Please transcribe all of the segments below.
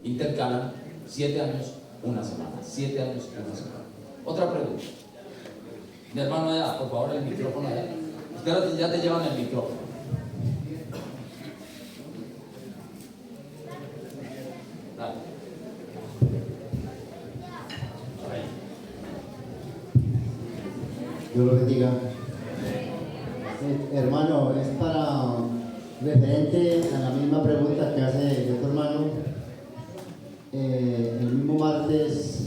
Intercalan 7 años, una semana. 7 años, una semana. Otra pregunta. Mi hermano allá, por favor, el micrófono allá. Espérate, ya te llevan el micrófono. Dale. Dios lo bendiga. Hermano, es para referente a la misma pregunta que hace el otro hermano. El mismo martes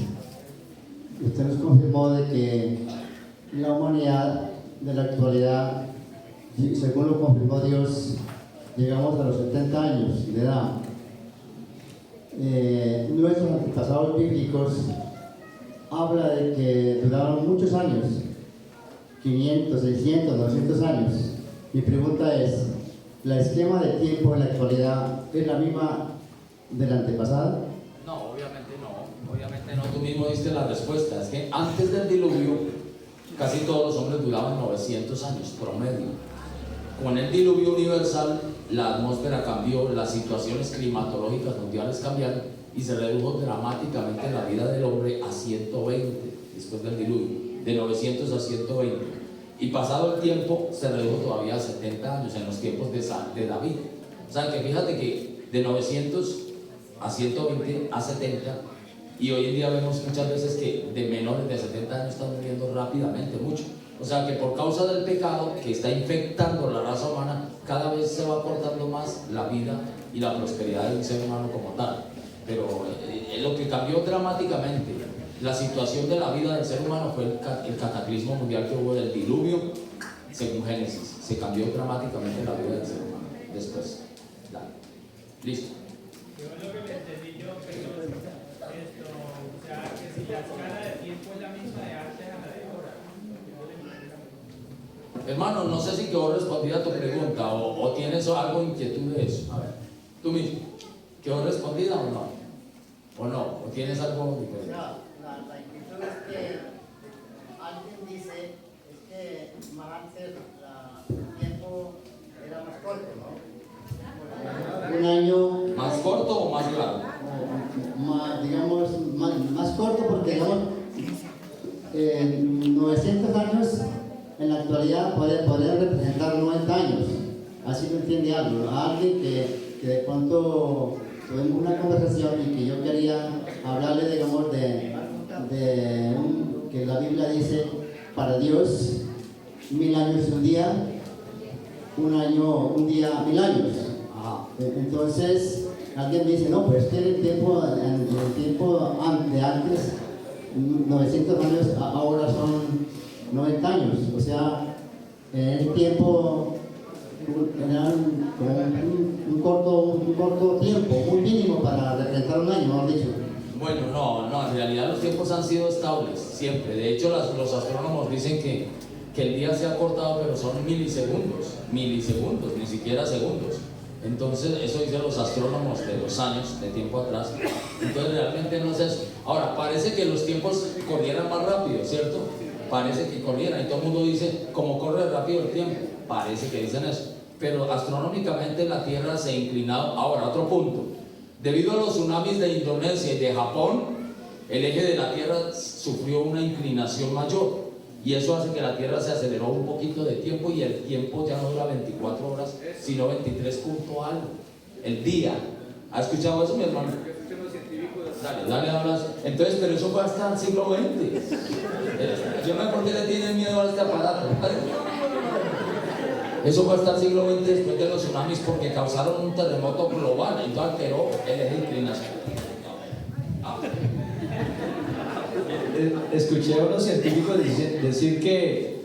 usted nos confirmó de que la humanidad de la actualidad, según lo confirmó Dios, llegamos a los 70 años de edad. Nuestros antepasados bíblicos habla de que duraron muchos años, 500, 600, 900 años. Mi pregunta es, ¿la esquema de tiempo en la actualidad es la misma del antepasado? No, obviamente no. Obviamente no. Tú mismo diste la respuesta. Es que antes del diluvio, casi todos los hombres duraban 900 años, promedio. Con el diluvio universal, la atmósfera cambió, las situaciones climatológicas mundiales cambiaron y se redujo dramáticamente la vida del hombre a 120 después del diluvio. De 900 a 120, y pasado el tiempo se redujo todavía a 70 años en los tiempos de David. O sea que fíjate que de 900 a 120 a 70, y hoy en día vemos muchas veces que de menores de 70 años están muriendo rápidamente mucho. O sea que por causa del pecado que está infectando la raza humana, cada vez se va acortando más la vida y la prosperidad del ser humano como tal. Pero lo que cambió dramáticamente la situación de la vida del ser humano fue el cataclismo mundial que hubo del diluvio, según Génesis. Se cambió dramáticamente la vida del ser humano después. Dale. Listo. Yo lo que me entendí yo, pero esto, o sea, que si la escala de tiempo es la misma de antes a la de ahora. Hermano, no sé si que vos respondí a tu pregunta o tienes algo inquietud de eso. A ver, tú mismo, ¿que vos respondida o no? ¿O no? ¿O tienes algo diferente? La inquietud es que alguien dice es que más antes el tiempo era más corto, ¿no? Un año. ¿Más corto o más largo? Digamos, más corto porque digamos 900 años en la actualidad podrían representar 90 años. Así lo entiende alguien que de pronto tuvimos una conversación y que yo quería hablarle, digamos, que la Biblia dice, para Dios 1000 años es un día, un día 1000 años. Entonces alguien me dice, no, pues que en el tiempo de antes, 900 años, ahora son 90 años. O sea, en el tiempo era un corto tiempo, muy mínimo para representar un año, mejor dicho. Bueno, no, en realidad los tiempos han sido estables, siempre. De hecho, los astrónomos dicen que el día se ha cortado, pero son milisegundos, ni siquiera segundos. Entonces, eso dicen los astrónomos de los años, de tiempo atrás. Entonces, realmente no es eso. Ahora, parece que los tiempos corrieran más rápido, ¿cierto? Parece que corrieran, y todo el mundo dice, como corre rápido el tiempo. Parece que dicen eso. Pero astronómicamente la Tierra se ha inclinado. Ahora, otro punto. Debido a los tsunamis de Indonesia y de Japón, el eje de la Tierra sufrió una inclinación mayor. Y eso hace que la Tierra se aceleró un poquito de tiempo y el tiempo ya no dura 24 horas, sino 23 punto algo. El día. ¿Ha escuchado eso, mi hermano? Dale, hablas. Entonces, pero eso fue hasta el siglo XX. Yo no sé por qué le tienen miedo a este aparato. Eso fue hasta el siglo XX después de los tsunamis porque causaron un terremoto global, entonces alteró el eje de inclinación. Escuché a unos científicos decir que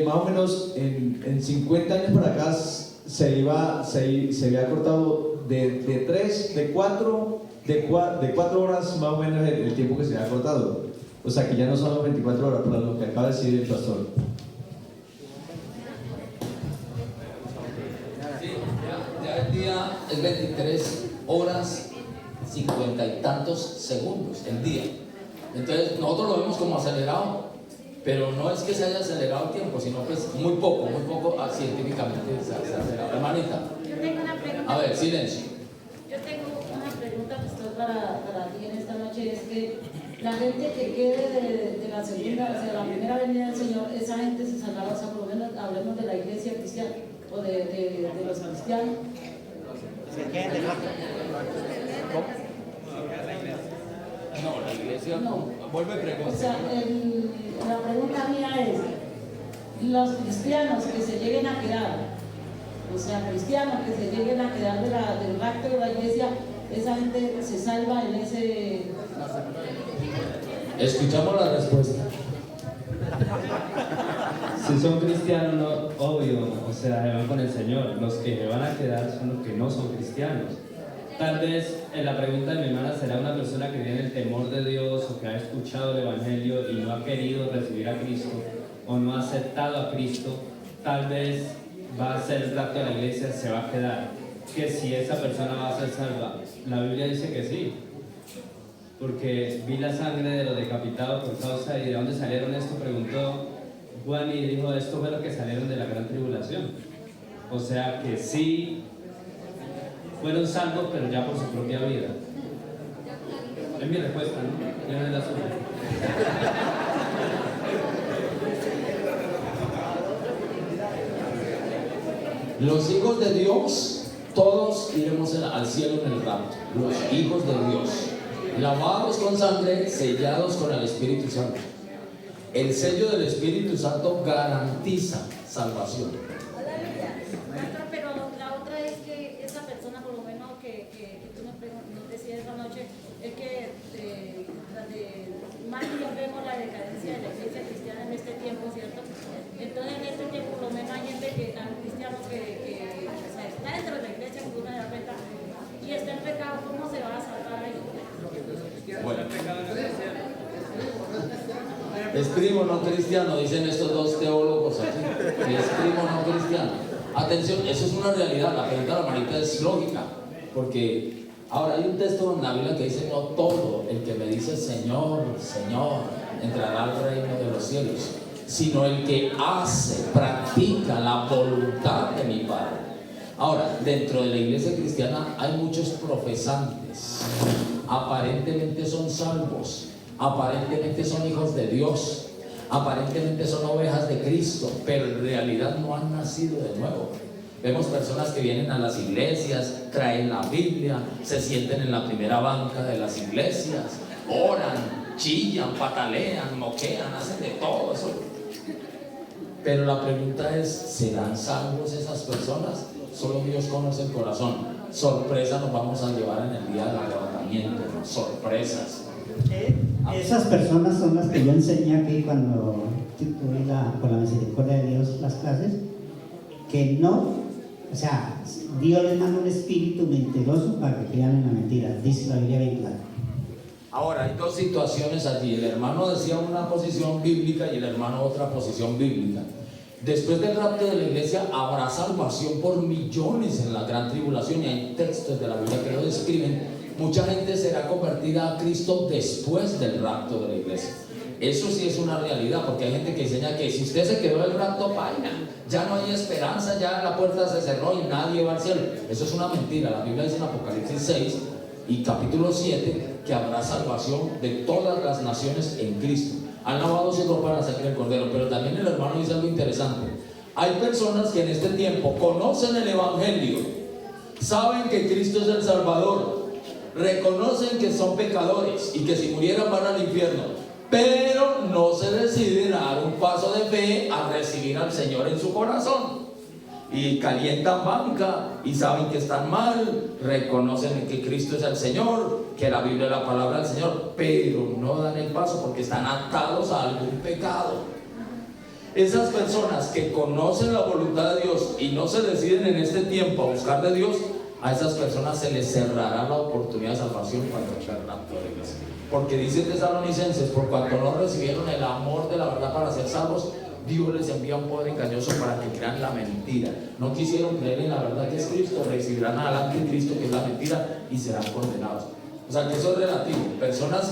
más o menos en 50 años para acá se había cortado de 4 horas más o menos el tiempo que se había cortado. O sea que ya no son las 24 horas, por lo que acaba de decir el pastor. Sí, ya el día es 23 horas 50 y tantos segundos el día. Entonces nosotros lo vemos como acelerado, pero no es que se haya acelerado el tiempo, sino que es muy poco científicamente se ha acelerado. Hermanita. Yo tengo una pregunta. A ver, silencio. Yo tengo una pregunta para ti en esta noche es que la gente que quede de la segunda, o sea, la primera venida del Señor, esa gente se salvará, o sea, por lo menos hablemos de la iglesia cristiana o de los cristianos. No, la iglesia No. vuelve a O preguntar. sea, la pregunta mía es, los cristianos que se lleguen a quedar, o sea, cristianos que se lleguen a quedar del rapto de la iglesia, esa gente se salva en ese... Escuchamos la respuesta. Si son cristianos, no, obvio, o sea, se van con el Señor. Los que se van a quedar son los que no son cristianos. Tal vez en la pregunta de mi hermana será una persona que tiene el temor de Dios o que ha escuchado el Evangelio y no ha querido recibir a Cristo o no ha aceptado a Cristo. Tal vez va a ser el rapto de la iglesia, se va a quedar. Que si esa persona va a ser salva, la Biblia dice que sí. Porque vi la sangre de los decapitados por causa y de dónde salieron esto, preguntó Juan y dijo, esto fue lo que salieron de la gran tribulación. O sea que sí fueron salvos, pero ya por su propia vida. Es mi respuesta, ¿no? Yo no es la suya. Los hijos de Dios, todos iremos al cielo en el rapto. Los hijos de Dios, lavados con sangre, sellados con el Espíritu Santo. El sello del Espíritu Santo garantiza salvación. Pastor, pero la otra es que esa persona, por lo menos que tú nos decías esa noche, es que más bien vemos la decadencia de la iglesia cristiana en este tiempo, ¿cierto? Entonces, en este tiempo, por lo menos hay gente cristianos que o sea, está dentro de la iglesia, que uno se da cuenta, y está en pecado, ¿cómo se va a salvar ahí? Bueno, es primo no cristiano, dicen estos dos teólogos aquí. Es primo no cristiano. Atención, eso es una realidad. La pregunta de la hermanita es lógica, porque ahora hay un texto en la Biblia que dice: no todo el que me dice Señor, Señor, entrará al reino de los cielos, sino el que hace, practica la voluntad de mi Padre. Ahora, dentro de la iglesia cristiana hay muchos profesantes, aparentemente son salvos, aparentemente son hijos de Dios, aparentemente son ovejas de Cristo, pero en realidad no han nacido de nuevo. Vemos personas que vienen a las iglesias, traen la Biblia, se sienten en la primera banca de las iglesias, oran, chillan, patalean, moquean, hacen de todo eso. Pero la pregunta es: ¿serán salvos esas personas? Solo Dios conoce el corazón. Sorpresa nos vamos a llevar en el día del arrebatamiento, sorpresas. Esas personas son las que yo enseñé aquí cuando tuve con la misericordia de Dios las clases, que no, o sea, Dios les manda un espíritu mentiroso para que crean en la mentira, dice la Biblia bien clara. Ahora, hay dos situaciones allí. El hermano decía una posición bíblica y el hermano otra posición bíblica. Después del rapto de la iglesia habrá salvación por millones en la gran tribulación, y hay textos de la Biblia que lo describen. Mucha gente será convertida a Cristo después del rapto de la iglesia. Eso sí es una realidad, porque hay gente que enseña que si usted se quedó del rapto, vaina, ya no hay esperanza, ya la puerta se cerró y nadie va al cielo. Eso es una mentira. La Biblia dice en Apocalipsis 6 y capítulo 7 que habrá salvación de todas las naciones en Cristo. Han lavado su ropa en la sangre del Cordero. Pero también el hermano dice algo interesante. Hay personas que en este tiempo conocen el Evangelio, saben que Cristo es el Salvador, reconocen que son pecadores y que si murieran van al infierno, pero no se deciden a dar un paso de fe a recibir al Señor en su corazón. Y calientan banca y saben que están mal, reconocen que Cristo es el Señor, que la Biblia es la palabra del Señor, pero no dan el paso porque están atados a algún pecado. Esas personas que conocen la voluntad de Dios y no se deciden en este tiempo a buscar de Dios, a esas personas se les cerrará la oportunidad de salvación cuando venga el rapto de la iglesia. Porque dice Tesalonicenses: por cuanto no recibieron el amor de la verdad para ser salvos, Dios les envía un poder engañoso para que crean la mentira. No quisieron creer en la verdad que es Cristo, recibirán al anticristo, que es la mentira, y serán condenados. O sea que eso es relativo. Personas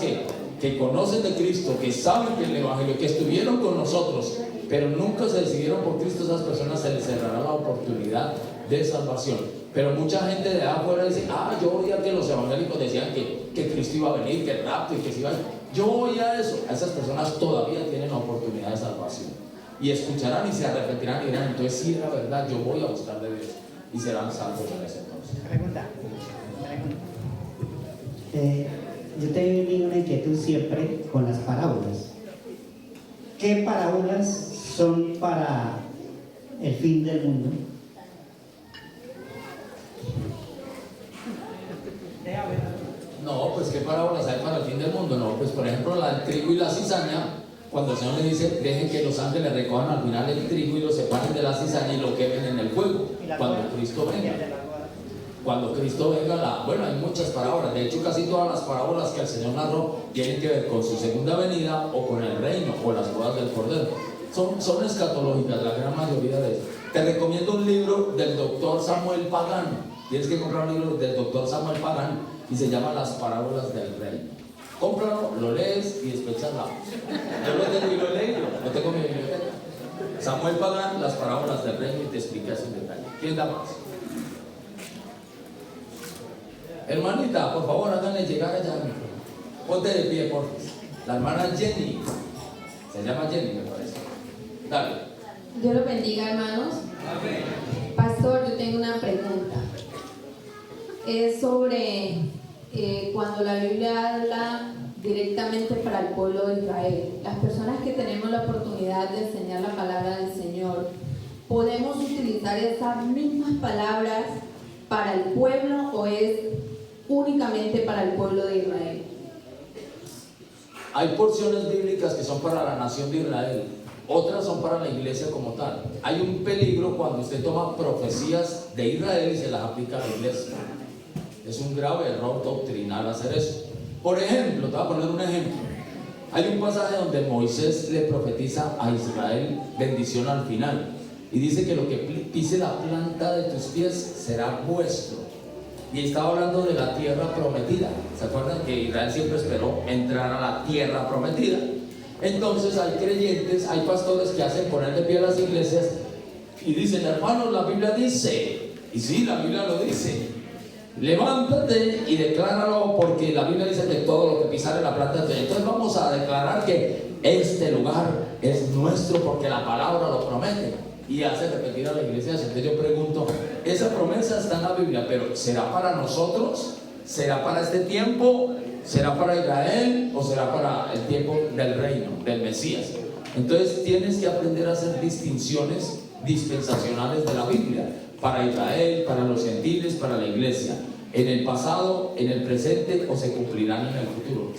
que conocen de Cristo, que saben que el Evangelio, que estuvieron con nosotros, pero nunca se decidieron por Cristo, esas personas se les cerrará la oportunidad de salvación. Pero mucha gente de afuera dice, yo oía que los evangélicos decían que Cristo iba a venir, que el rapto y que se iba a ir. Yo oía eso. A esas personas todavía tienen la oportunidad de salvación. Y escucharán y se arrepentirán y dirán, entonces sí era verdad, yo voy a buscar de Dios. Y serán salvos en ese entonces. Pregunta. Yo tengo una inquietud siempre con las parábolas. ¿Qué parábolas son para el fin del mundo? No, pues qué parábolas hay para el fin del mundo. No, pues por ejemplo la del trigo y la cizaña, cuando el Señor le dice, dejen que los ángeles recojan al final el trigo y lo separen de la cizaña y lo quemen en el fuego, cuando Cristo venga. Cuando Cristo venga, bueno, hay muchas parábolas. De hecho, casi todas las parábolas que el Señor narró tienen que ver con su segunda venida o con el reino o las bodas del Cordero. Son escatológicas, la gran mayoría de ellas. Te recomiendo un libro del doctor Samuel Pagano. Tienes que comprar un libro del doctor Samuel Pagano y se llama Las parábolas del reino. Cómpralo, lo lees y después charlamos. Yo lo tengo y lo he leído, lo tengo en mi biblioteca. Samuel Pagano, Las parábolas del reino, y te explica eso en detalle. ¿Quién da más? Hermanita, por favor, háganle llegar allá. Ponte de pie, por favor. La hermana Jenny. Se llama Jenny, me parece. Dale. Dios los bendiga, hermanos. Pastor, yo tengo una pregunta. Es sobre cuando la Biblia habla directamente para el pueblo de Israel. Las personas que tenemos la oportunidad de enseñar la palabra del Señor, ¿podemos utilizar esas mismas palabras para el pueblo o es únicamente para el pueblo de Israel? Hay porciones bíblicas que son para la nación de Israel, otras son para la iglesia como tal. Hay un peligro cuando usted toma profecías de Israel y se las aplica a la iglesia. Es un grave error doctrinal hacer eso. Por ejemplo, te voy a poner un ejemplo. Hay un pasaje donde Moisés le profetiza a Israel bendición al final y dice que lo que pise la planta de tus pies será vuestro. Y estaba hablando de la tierra prometida. ¿Se acuerdan que Israel siempre esperó entrar a la tierra prometida? Entonces hay creyentes, hay pastores que hacen poner de pie a las iglesias y dicen, hermanos, la Biblia dice, y sí, la Biblia lo dice, levántate y decláralo, porque la Biblia dice que todo lo que pisare la planta de tu pie. Entonces vamos a declarar que este lugar es nuestro porque la palabra lo promete. Y hace repetir a la iglesia. Entonces yo pregunto, esa promesa está en la Biblia, pero ¿será para nosotros? ¿Será para este tiempo? ¿Será para Israel? ¿O será para el tiempo del reino, del Mesías? Entonces tienes que aprender a hacer distinciones dispensacionales de la Biblia, para Israel, para los gentiles, para la iglesia, en el pasado, en el presente, o se cumplirán en el futuro.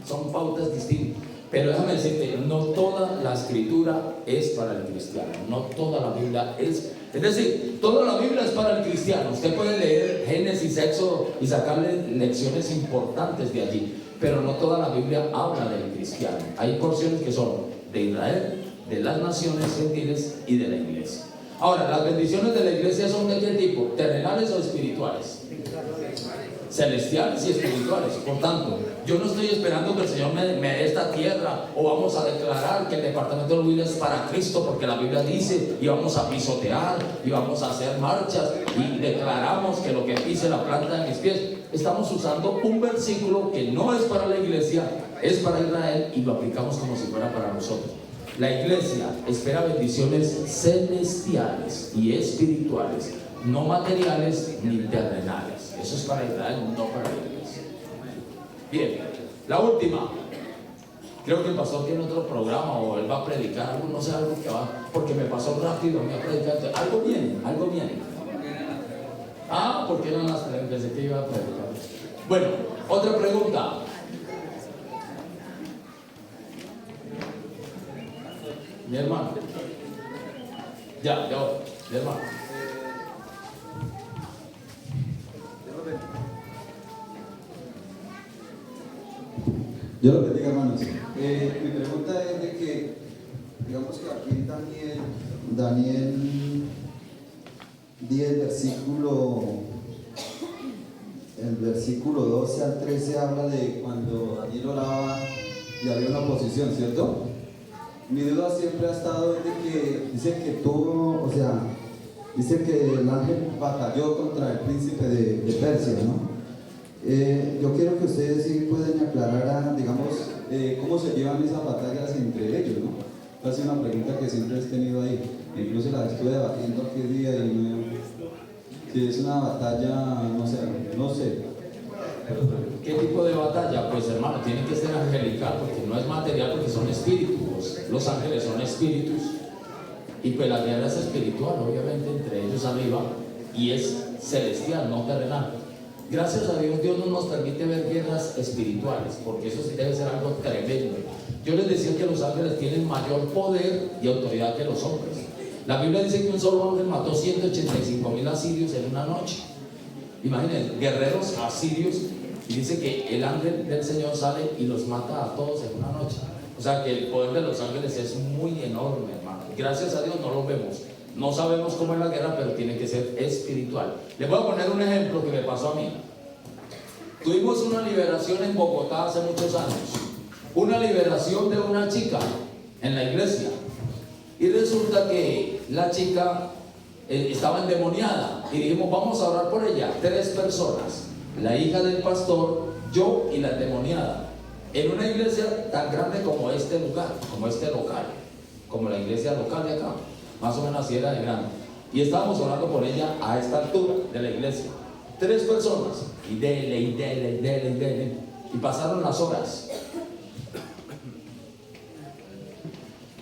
Son pautas distintas. Pero déjame decirte, no toda la escritura es para el cristiano, no toda la Biblia es decir, toda la Biblia es para el cristiano. Usted puede leer Génesis, Éxodo y sacarle lecciones importantes de allí, pero no toda la Biblia habla del cristiano. Hay porciones que son de Israel, de las naciones gentiles y de la iglesia. Ahora, ¿las bendiciones de la iglesia son de qué tipo? ¿Terrenales o espirituales? Celestiales y espirituales. Por tanto, yo no estoy esperando que el Señor me dé esta tierra, o vamos a declarar que el departamento de Biblia es para Cristo porque la Biblia dice, y vamos a pisotear y vamos a hacer marchas y declaramos que lo que pise la planta de mis pies. Estamos usando un versículo que no es para la iglesia, es para Israel, y lo aplicamos como si fuera para nosotros. La iglesia espera bendiciones celestiales y espirituales, no materiales ni terrenales. Eso es para Israel, no para la iglesia. Bien, la última. Creo que el pastor tiene otro programa o él va a predicar algo, no sé, algo que va, porque me pasó rápido, me va a predicar. Algo viene, algo viene. ¿Por qué no las preguntas? Pensé que iba a predicar. Bueno, otra pregunta. Mi hermano. Ya, mi hermano. Dios los bendiga, hermanos. Mi pregunta es de que, digamos que aquí en Daniel 10, el versículo 12 al 13 habla de cuando Daniel oraba y había una oposición, ¿cierto? Mi duda siempre ha estado de que dice que todo, o sea, dice que el ángel batalló contra el príncipe de Persia, ¿no? Yo quiero que ustedes sí pueden aclarar, digamos, cómo se llevan esas batallas entre ellos, ¿no? Es una pregunta que siempre he tenido ahí, incluso la estuve debatiendo aquel día y si es una batalla, no sé. ¿Qué tipo de batalla? Pues hermano, tiene que ser angelical, porque no es material, porque son espíritus. Los ángeles son espíritus. Y pues la guerra es espiritual, obviamente, entre ellos arriba, y es celestial, no terrenal. Gracias a Dios, Dios no nos permite ver guerras espirituales, porque eso sí debe ser algo tremendo. Yo les decía que los ángeles tienen mayor poder y autoridad que los hombres. La Biblia dice que un solo ángel mató 185,000 asirios en una noche. Imaginen, guerreros asirios, y dice que el ángel del Señor sale y los mata a todos en una noche. O sea que el poder de los ángeles es muy enorme, hermano. Gracias a Dios no lo vemos. No sabemos cómo es la guerra, pero tiene que ser espiritual. Les voy a poner un ejemplo que me pasó a mí. Tuvimos una liberación en Bogotá hace muchos años. Una liberación de una chica en la iglesia. Y resulta que la chica estaba endemoniada. Y dijimos, vamos a orar por ella. 3 personas. La hija del pastor, yo y la endemoniada. En una iglesia tan grande como este lugar, como este local, como la iglesia local de acá, más o menos así era de grande. Y estábamos orando por ella a esta altura de la iglesia. 3 personas, y dele. Y pasaron las horas.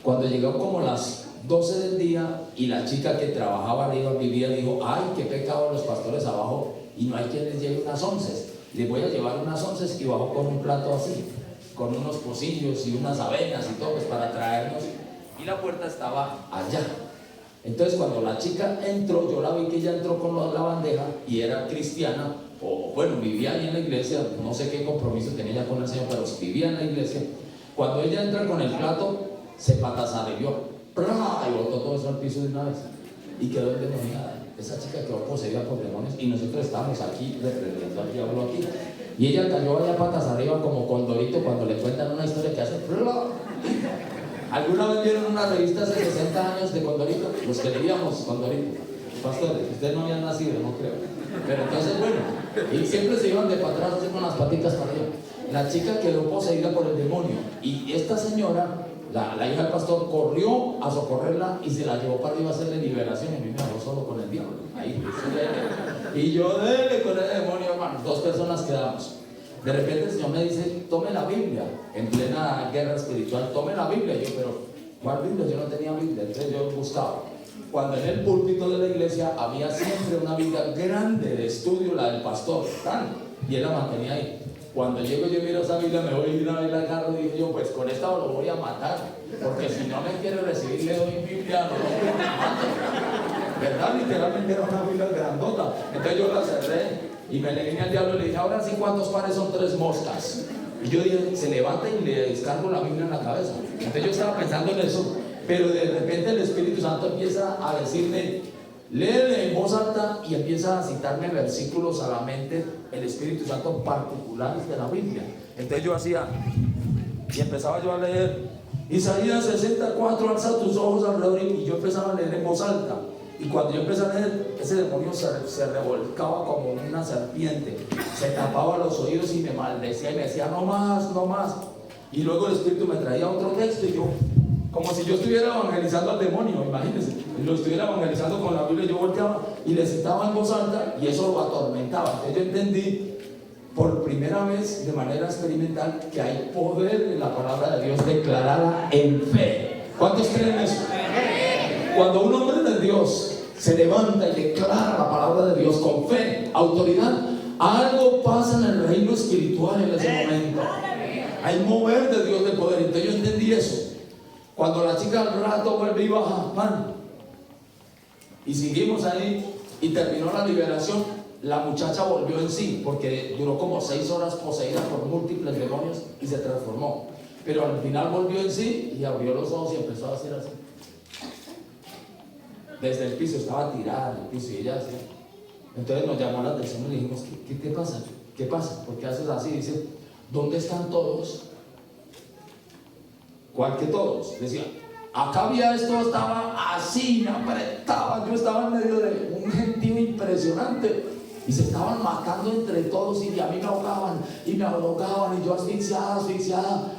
Cuando llegó como las 12 del día y la chica que trabajaba arriba vivía, dijo, ay, qué pecado los pastores abajo y no hay quien les lleve unas onces. Les voy a llevar unas onces, y bajó con un plato así, con unos pocillos y unas avenas y todo, pues para traernos, y la puerta estaba allá. Entonces cuando la chica entró, yo la vi que ella entró con la bandeja y era cristiana, o bueno, vivía ahí en la iglesia, no sé qué compromiso tenía ella con el Señor, pero vivía en la iglesia. Cuando ella entra con el plato, se patasarrió, y botó todo eso al piso de una vez, y quedó endemoniada. Esa chica quedó poseída por demonios, y nosotros estábamos aquí reprendiendo al diablo aquí, y ella cayó allá patas arriba como Condorito cuando le cuentan una historia que hace ¿Alguna vez vieron una revista hace 60 años de Condorito? Los que leíamos Condorito. Pastores, ustedes no habían nacido, no creo. Pero entonces, bueno, y siempre se iban de para atrás así con las paticas para arriba. La chica quedó poseída por el demonio, y esta señora, la hija del pastor, corrió a socorrerla y se la llevó para arriba a hacerle liberación, y a mí me dejó solo con el diablo. Ahí, y yo dele con el demonio, hermano. 2 personas quedamos. De repente el Señor me dice, tome la Biblia, en plena guerra espiritual, tome la Biblia. Y yo, pero ¿cuál Biblia? Yo no tenía Biblia, entonces yo buscaba. Cuando en el púlpito de la iglesia había siempre una Biblia grande de estudio, la del pastor, y él la mantenía ahí. Cuando llego yo miro esa Biblia, me voy a ir a ver la carro, y dije yo, pues con esta lo voy a matar, porque si no me quiere recibir, le doy Biblia, no lo mato. ¿Verdad? Literalmente era una Biblia grandota. Entonces yo la cerré y me le vine al diablo y le dije, ahora sí, ¿cuántos pares son 3 moscas? Y yo dije, se levanta y le descargo la Biblia en la cabeza. Entonces yo estaba pensando en eso, pero de repente el Espíritu Santo empieza a decirme, léele en voz alta, y empieza a citarme versículos a la mente, el Espíritu Santo, particulares de la Biblia. Entonces yo hacía, y empezaba yo a leer, Isaías 64, alza tus ojos alrededor, y yo empezaba a leer en voz alta. Y cuando yo empecé a leer, ese demonio se revolcaba como una serpiente, se tapaba los oídos y me maldecía y me decía, no más, no más. Y luego el Espíritu me traía otro texto, y yo, como si yo estuviera evangelizando al demonio, imagínense, y lo estuviera evangelizando con la Biblia, yo volteaba y le citaba en voz alta, y eso lo atormentaba. Entonces yo entendí por primera vez de manera experimental que hay poder en la palabra de Dios declarada en fe. ¿Cuántos creen eso? Cuando un hombre de Dios se levanta y declara la palabra de Dios con fe, autoridad, algo pasa en el reino espiritual en ese momento. Hay mover de Dios de poder. Entonces yo entendí eso. Cuando la chica al rato vuelve y baja, y seguimos ahí y terminó la liberación, la muchacha volvió en sí, porque duró como 6 horas poseída por múltiples demonios y se transformó. Pero al final volvió en sí y abrió los ojos y empezó a hacer así. Desde el piso, estaba tirada en el piso, y ella hacía. Entonces nos llamó la atención y le dijimos, ¿qué te pasa? ¿Qué pasa? ¿Por qué haces así? Dice, ¿dónde están todos? ¿Cuál que todos? Decía, Acá había esto, estaba así, me apretaban, yo estaba en medio de un gentío impresionante y se estaban matando entre todos y a mí me ahogaban y yo asfixiada.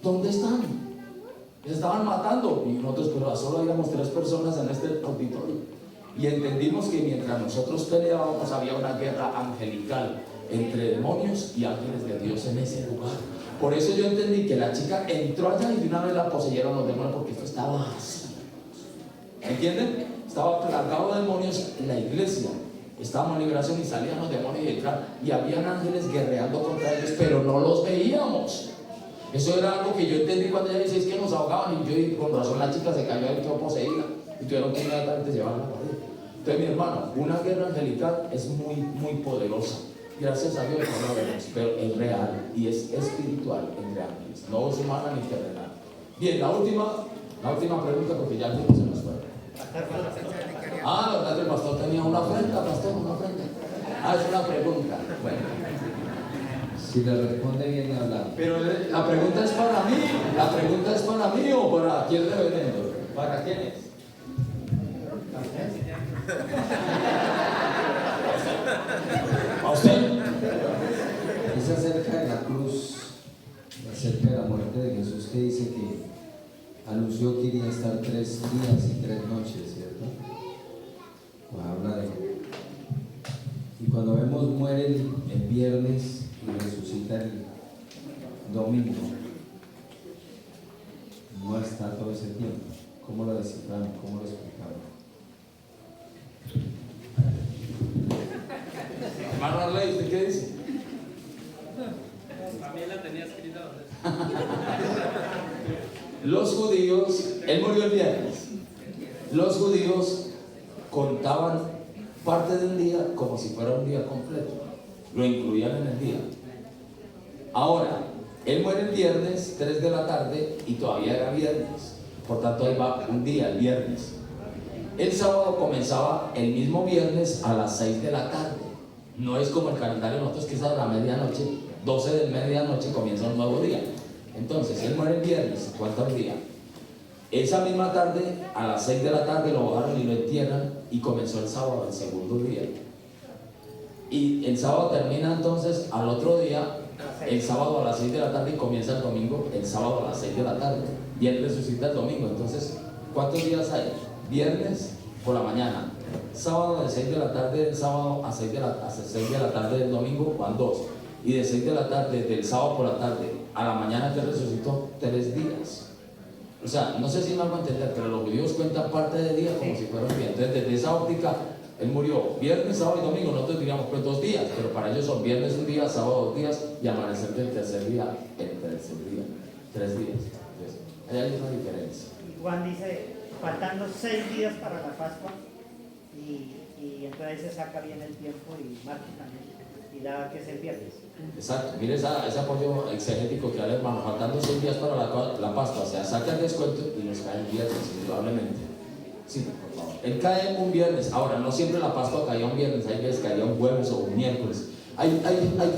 ¿Dónde están? Se estaban matando y nosotros, pero solo éramos 3 personas en este auditorio y entendimos que mientras nosotros peleábamos había una guerra angelical entre demonios y ángeles de Dios en ese lugar. Por eso yo entendí que la chica entró allá y de una vez la poseyeron los demonios, porque esto estaba así. ¿Entienden? Estaba plagado de demonios en la iglesia. Estábamos en liberación y salían los demonios y entraban. Y habían ángeles guerreando contra ellos, pero no los veíamos. Eso era algo que yo entendí cuando ella dice, es que nos ahogaban. Y yo dije, con razón la chica se cayó y quedó poseída. Y tuvieron que inmediatamente llevarla a la pared. Entonces, mi hermano, una guerra angelical es muy, muy poderosa. Gracias a Dios no lo vemos, pero es real y es espiritual entre ángeles, no es humana ni terrenal. Bien, la última pregunta, porque ya el tiempo se nos fue. ¿Verdad que el pastor tenía una ofrenda, pastor? Una ofrenda. Es una pregunta. Bueno. Si le responde bien hablar. Pero la pregunta es para mí. ¿La pregunta es para mí o para quién le venendo? ¿Para quién es? ¿A usted? Es acerca de la cruz, acerca de la muerte de Jesús, que dice que anunció que iría a estar 3 días y 3 noches, ¿cierto? Pues habla de... Y cuando vemos muere el viernes y resucita el domingo, no está todo ese tiempo. ¿Cómo lo desciframos? ¿Cómo lo explicamos? Hermano Arley, ¿usted qué dice? También la tenía escrita. Los judíos, él murió el viernes. Los judíos contaban parte del día como si fuera un día completo. Lo incluían en el día. Ahora, él muere el viernes, 3 de la tarde, y todavía era viernes. Por tanto, ahí va un día, el viernes. El sábado comenzaba el mismo viernes a las 6 de la tarde. No es como el calendario de nosotros, que es a la medianoche, 12 de medianoche comienza un nuevo día. Entonces, él muere el viernes, cuenta un día. Esa misma tarde, a las 6 de la tarde, lo bajaron y lo entierran, y comenzó el sábado, el segundo día. Y el sábado termina entonces al otro día, el sábado a las 6 de la tarde, y comienza el domingo, el sábado a las 6 de la tarde. Y él resucita el domingo. Entonces, ¿cuántos días hay? Viernes por la mañana, sábado de 6 de la tarde del sábado a 6 de la tarde del domingo, van 2. Y de 6 de la tarde del sábado por la tarde a la mañana que resucitó, 3 días. O sea, no sé si me hago entender, pero los judíos cuentan parte del día como si fuera un día. Entonces, desde esa óptica, él murió viernes, sábado y domingo. Nosotros diríamos pues 2 días, pero para ellos son viernes un día, sábado 2 días y amanecer del tercer día, el tercer día, 3 días. Entonces, ahí hay una diferencia. Y Juan dice, faltando 6 días para la Pascua, y entonces se saca bien el tiempo y marca también, y da que es el viernes. Exacto, mire ese apoyo exegético que da el hermano. Faltando 6 días para la Pascua, o sea, saca el descuento y nos cae el viernes, indudablemente. Sí, por favor. Él cae un viernes. Ahora, no siempre la Pascua caía un viernes, hay veces caía un jueves o un miércoles. Hay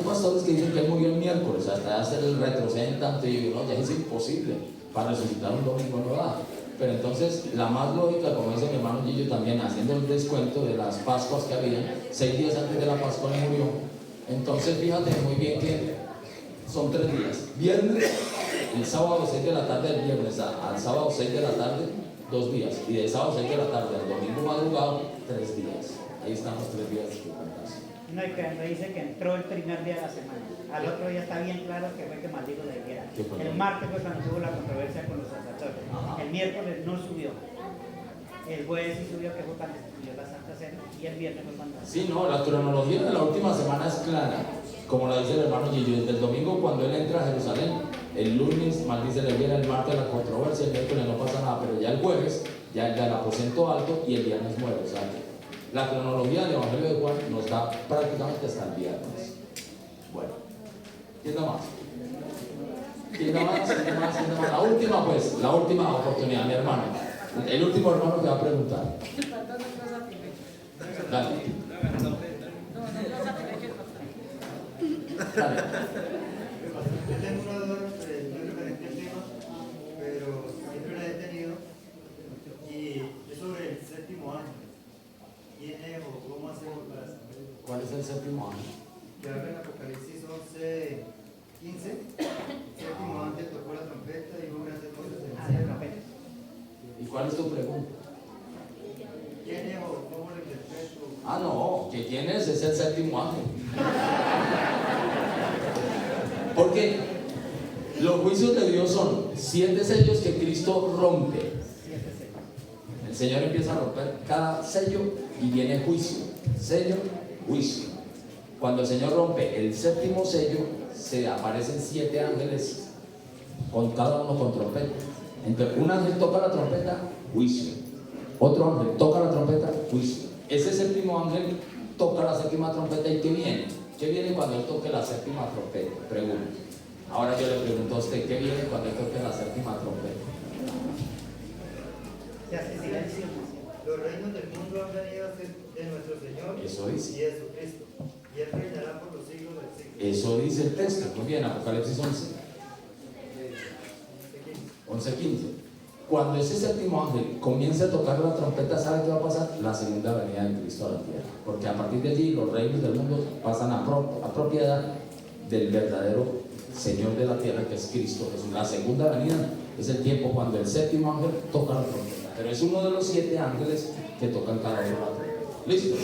pastores que dicen que él murió el miércoles, hasta hacer el retroceden tanto, y yo digo, no, ya es imposible, para resucitar un domingo no da. Pero entonces, la más lógica, como dice mi hermano Gillo también, haciendo el descuento de las Pascuas que había, 6 días antes de la Pascua él murió. Entonces, fíjate muy bien que son 3 días. Viernes, el sábado 6 de la tarde del viernes al sábado 6 de la tarde, 2 días. Y del sábado 6 de la tarde al domingo madrugado, 3 días. Ahí están los 3 días que cuentas. No, y que dice que entró el primer día de la semana. Al otro día está bien claro que fue que maldijo la higuera. El martes fue cuando tuvo la controversia con los sacerdotes. El miércoles no subió. El jueves sí subió, que fue cuando estudió la Santa Cena. Y el viernes fue cuando... Sí, no, la cronología de la última semana es clara. Como la dice el hermano Gillo, desde el domingo cuando él entra a Jerusalén, el lunes maldice la higuera, el martes la controversia, el miércoles no pasa nada, pero ya el jueves, ya el aposento alto y el viernes muere. O sea, la cronología del Evangelio de Juan nos da prácticamente hasta el viernes. Bueno, ¿quién da más? ¿Quién da más? ¿Quién da más? ¿Quién da más? La última oportunidad, mi hermano. El último hermano que va a preguntar. Dale. Dale. Yo tengo una duda sobre dos diferentes temas, pero siempre la he tenido. ¿Cuál es tu pregunta? Ah, no, que quién es el séptimo ángel. Porque los juicios de Dios son 7 sellos que Cristo rompe. El Señor empieza a romper cada sello y viene juicio. Sello, juicio. Cuando el Señor rompe el séptimo sello, se aparecen 7 ángeles, con cada uno con trompeta. Entonces, un ángel toca la trompeta, juicio. Otro ángel toca la trompeta, juicio. Ese séptimo ángel toca la séptima trompeta, ¿y qué viene? ¿Qué viene cuando él toque la séptima trompeta? Pregunto. Ahora yo le pregunto a usted, ¿qué viene cuando él toque la séptima trompeta? Se hace silencio. Los reinos del mundo han venido a ser de nuestro Señor Eso dice. y Jesucristo, y Él reinará por los siglos del siglo. Eso dice el texto. Muy bien, Apocalipsis 11:15. Cuando ese séptimo ángel comience a tocar la trompeta, ¿sabe qué va a pasar? La segunda venida de Cristo a la tierra. Porque a partir de allí los reinos del mundo pasan a propiedad del verdadero Señor de la tierra, que es Cristo Jesús. La segunda venida es el tiempo cuando el séptimo ángel toca la trompeta. Pero es uno de los 7 ángeles que tocan cada uno la trompeta. ¿Listo?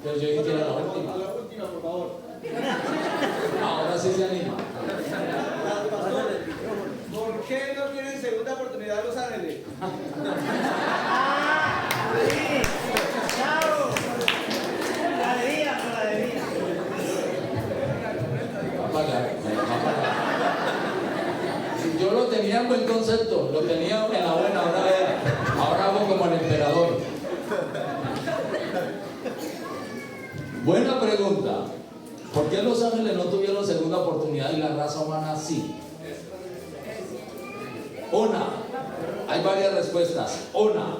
Pero yo dije que era la última. La última, por favor. Ahora sí se anima. ¿Por qué no tienen segunda oportunidad los ángeles? Yo lo tenía en buen concepto, lo tenía en la buena, ahora hago como el emperador. Buena pregunta. ¿Por qué los ángeles no tuvieron segunda oportunidad y la raza humana sí? Una, hay varias respuestas. Una,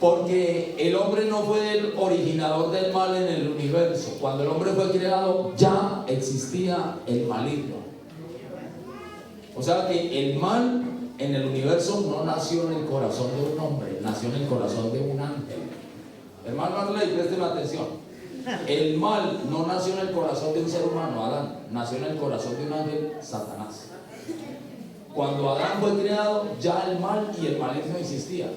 porque el hombre no fue el originador del mal en el universo. Cuando el hombre fue creado, ya existía el maligno. O sea que el mal en el universo no nació en el corazón de un hombre, nació en el corazón de un ángel. Hermano Arley, presten atención. El mal no nació en el corazón de un ser humano, Adán, nació en el corazón de un ángel, Satanás. Cuando Adán fue creado, ya el mal y el maligno existía.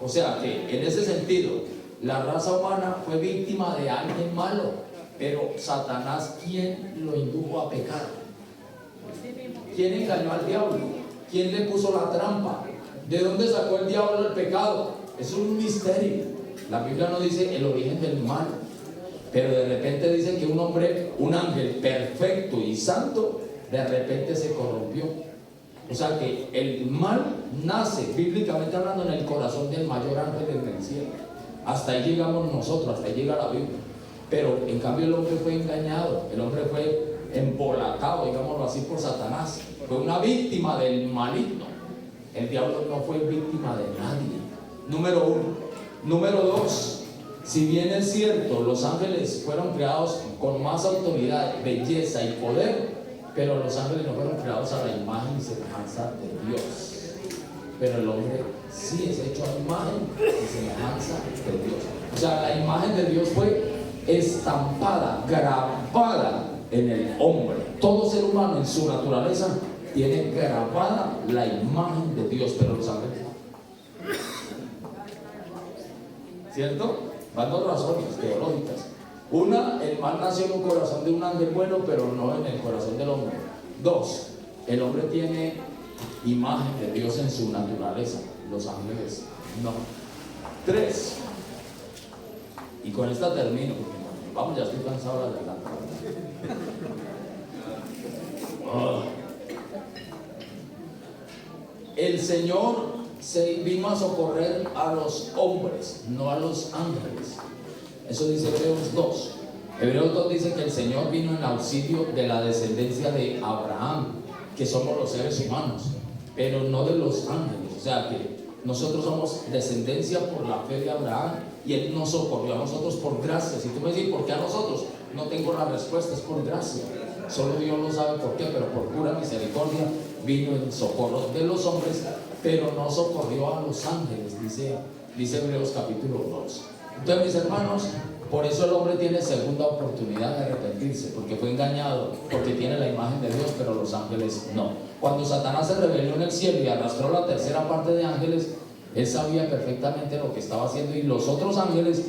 O sea que en ese sentido, la raza humana fue víctima de alguien malo, pero Satanás, ¿quién lo indujo a pecar? ¿Quién engañó al diablo? ¿Quién le puso la trampa? ¿De dónde sacó el diablo el pecado? Es un misterio. La Biblia no dice el origen del mal, pero de repente dice que un hombre, un ángel perfecto y santo, de repente se corrompió. O sea que el mal nace, bíblicamente hablando, en el corazón del mayor ángel del cielo. Hasta ahí llegamos nosotros, hasta ahí llega la Biblia. Pero en cambio el hombre fue engañado, el hombre fue embolatado, digámoslo así, por Satanás. Fue una víctima del maligno. El diablo no fue víctima de nadie. Número 1. Número 2. Si bien es cierto, los ángeles fueron creados con más autoridad, belleza y poder, pero los ángeles no fueron creados a la imagen y semejanza de Dios. Pero el hombre sí es hecho a imagen y semejanza de Dios. O sea, la imagen de Dios fue estampada, grabada en el hombre. Todo ser humano en su naturaleza tiene grabada la imagen de Dios, pero los ángeles no. ¿Cierto? Van 2 razones teológicas. Una, el mal nació en un corazón de un ángel bueno, pero no en el corazón del hombre. 2, el hombre tiene imagen de Dios en su naturaleza, los ángeles no. 3, y con esta termino, porque vamos, ya estoy cansado de la El Señor se vino a socorrer a los hombres, no a los ángeles. Eso dice Hebreos 2. Hebreos 2 dice que el Señor vino en auxilio de la descendencia de Abraham, que somos los seres humanos, pero no de los ángeles. O sea que nosotros somos descendencia por la fe de Abraham y Él nos socorrió a nosotros por gracia. Si tú me dices, ¿por qué a nosotros? No tengo la respuesta, es por gracia. Solo Dios lo sabe por qué, pero por pura misericordia vino en socorro de los hombres, pero no socorrió a los ángeles, dice Hebreos capítulo 2. Entonces, mis hermanos, Por eso el hombre tiene segunda oportunidad de arrepentirse, porque fue engañado, porque tiene la imagen de Dios, pero los ángeles no. Cuando Satanás se rebeló en el cielo y arrastró la tercera parte de ángeles, él sabía perfectamente lo que estaba haciendo, y los otros ángeles,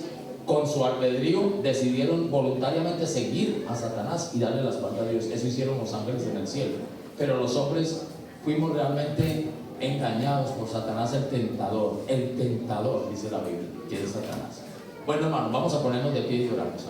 con su albedrío, decidieron voluntariamente seguir a Satanás y darle la espalda a Dios. Eso hicieron los ángeles en el cielo. Pero los hombres fuimos realmente engañados por Satanás, el tentador, dice la Biblia, que es Satanás. Bueno, hermanos, vamos a ponernos de pie y oramos.